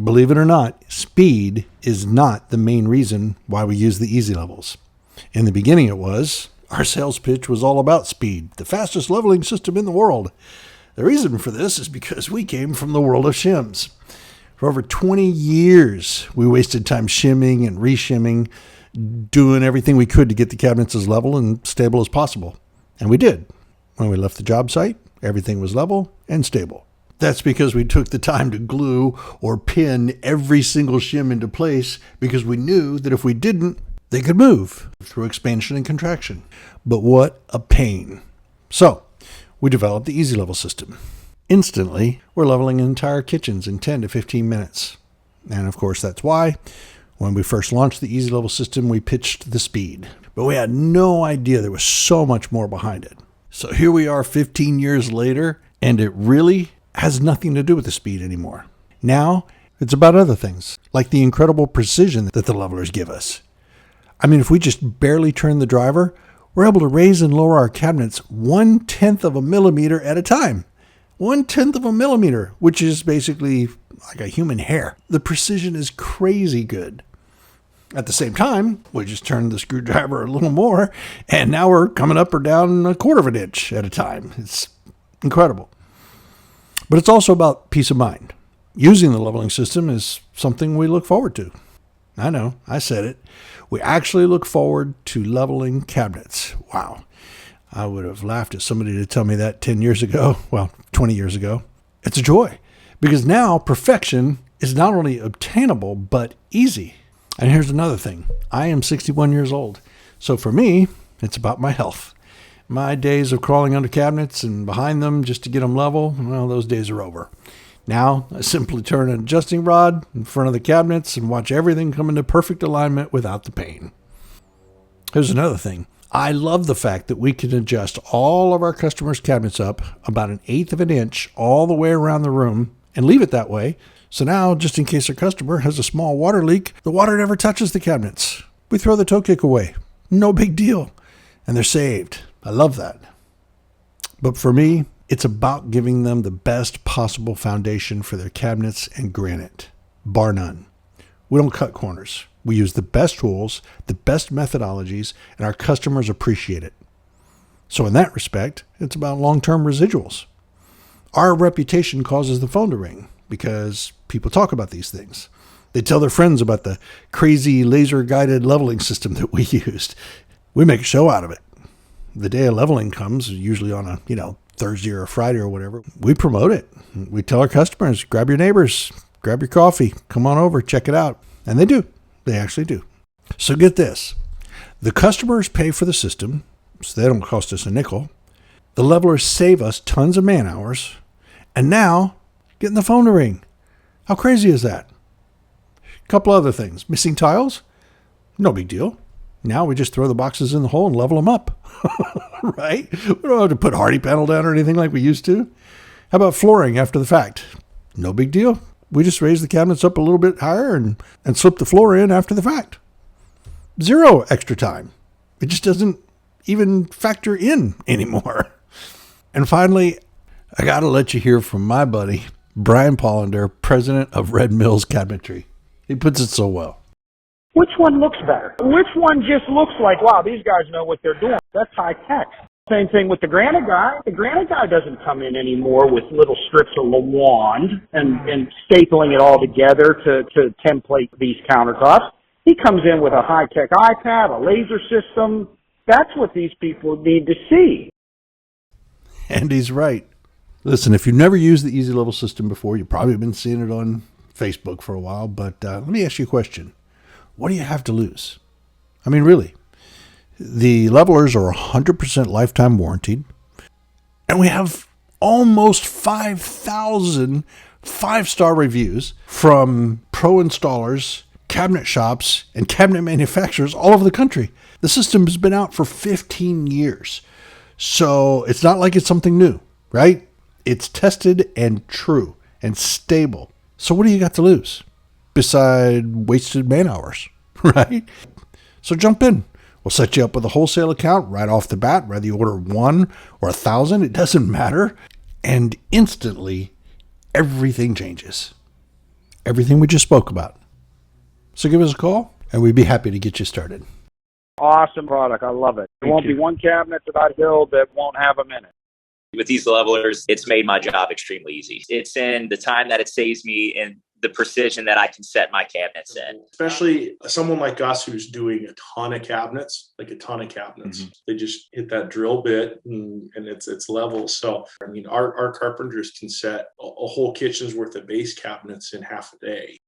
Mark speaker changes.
Speaker 1: Believe it or not, speed is not the main reason why we use the easy levels. In the beginning it was. Our sales pitch was all about speed, the fastest leveling system in the world. The reason for this is because we came from the world of shims. For over 20 years, we wasted time shimming and reshimming, doing everything we could to get the cabinets as level and stable as possible. And we did. When we left the job site, everything was level and stable. That's because we took the time to glue or pin every single shim into place because we knew that if we didn't, they could move through expansion and contraction. But what a pain. So we developed the Easy Level system. Instantly, we're leveling entire kitchens in 10 to 15 minutes. And of course, that's why when we first launched the Easy Level system, we pitched the speed. But we had no idea there was so much more behind it. So here we are 15 years later, and it really has nothing to do with the speed anymore. Now, it's about other things, like the incredible precision that the levelers give us. I mean, if we just barely turn the driver, we're able to raise and lower our cabinets 1/10 of a millimeter at a time. 1/10 of a millimeter, which is basically like a human hair. The precision is crazy good. At the same time, we just turned the screwdriver a little more, and now we're coming up or down 1/4 of an inch at a time. It's incredible. But it's also about peace of mind. Using the leveling system is something we look forward to. I know, I said it. We actually look forward to leveling cabinets. Wow. I would have laughed at somebody to tell me that 10 years ago. Well, 20 years ago. It's a joy because now perfection is not only obtainable, but easy. And here's another thing. I am 61 years old. So for me, it's about my health. My days of crawling under cabinets and behind them just to get them level, well, those days are over. Now, I simply turn an adjusting rod in front of the cabinets and watch everything come into perfect alignment without the pain. Here's another thing. I love the fact that we can adjust all of our customers' cabinets up about 1/8 of an inch all the way around the room and leave it that way. So now, just in case our customer has a small water leak, the water never touches the cabinets. We throw the toe kick away. No big deal. And they're saved. I love that. But for me, it's about giving them the best possible foundation for their cabinets and granite, bar none. We don't cut corners. We use the best tools, the best methodologies, and our customers appreciate it. So in that respect, it's about long-term residuals. Our reputation causes the phone to ring because people talk about these things. They tell their friends about the crazy laser-guided leveling system that we used. We make a show out of it. The day of leveling comes, usually on a, Thursday or a Friday or whatever. We promote it. We tell our customers, grab your neighbors, grab your coffee, come on over, check it out. And they do. They actually do. So get this. The customers pay for the system, so they don't cost us a nickel. The levelers save us tons of man hours. And now, getting the phone to ring. How crazy is that? A couple other things. Missing tiles? No big deal. Now we just throw the boxes in the hole and level them up. Right? We don't have to put hardy panel down or anything like we used to. How about flooring after the fact? No big deal. We just raise the cabinets up a little bit higher and slip the floor in after the fact. 0 extra time. It just doesn't even factor in anymore. And finally, I got to let you hear from my buddy, Brian Pollender, president of Red Mills Cabinetry. He puts it so well.
Speaker 2: Which one looks better? Which one just looks like, wow, these guys know what they're doing? That's high tech. Same thing with the granite guy. The granite guy doesn't come in anymore with little strips of Lawand and stapling it all together to template these countertops. He comes in with a high-tech iPad, a laser system. That's what these people need to see.
Speaker 1: And he's right. Listen, if you've never used the Easy Level system before, you've probably been seeing it on Facebook for a while, but let me ask you a question. What do you have to lose? I mean, really. The levelers are 100% lifetime warranted, and we have almost 5,000 5-star reviews from pro installers, cabinet shops, and cabinet manufacturers all over the country. The system has been out for 15 years, so it's not like it's something new, right? It's tested and true and stable. So what do you got to lose beside wasted man hours, right? So jump in. We'll set you up with a wholesale account right off the bat, whether you order 1 or 1,000, it doesn't matter. And instantly, everything changes. everything we just spoke about. So give us a call, and we'd be happy to get you started.
Speaker 2: Awesome product. I love it. There won't be one cabinet that I build that won't have them in it.
Speaker 3: With these levelers, it's made my job extremely easy. It's in the time that it saves me and the precision that I can set my cabinets in.
Speaker 4: Especially someone like us who's doing a ton of cabinets, They just hit that drill bit and it's level. So, I mean, our carpenters can set a whole kitchen's worth of base cabinets in half a day.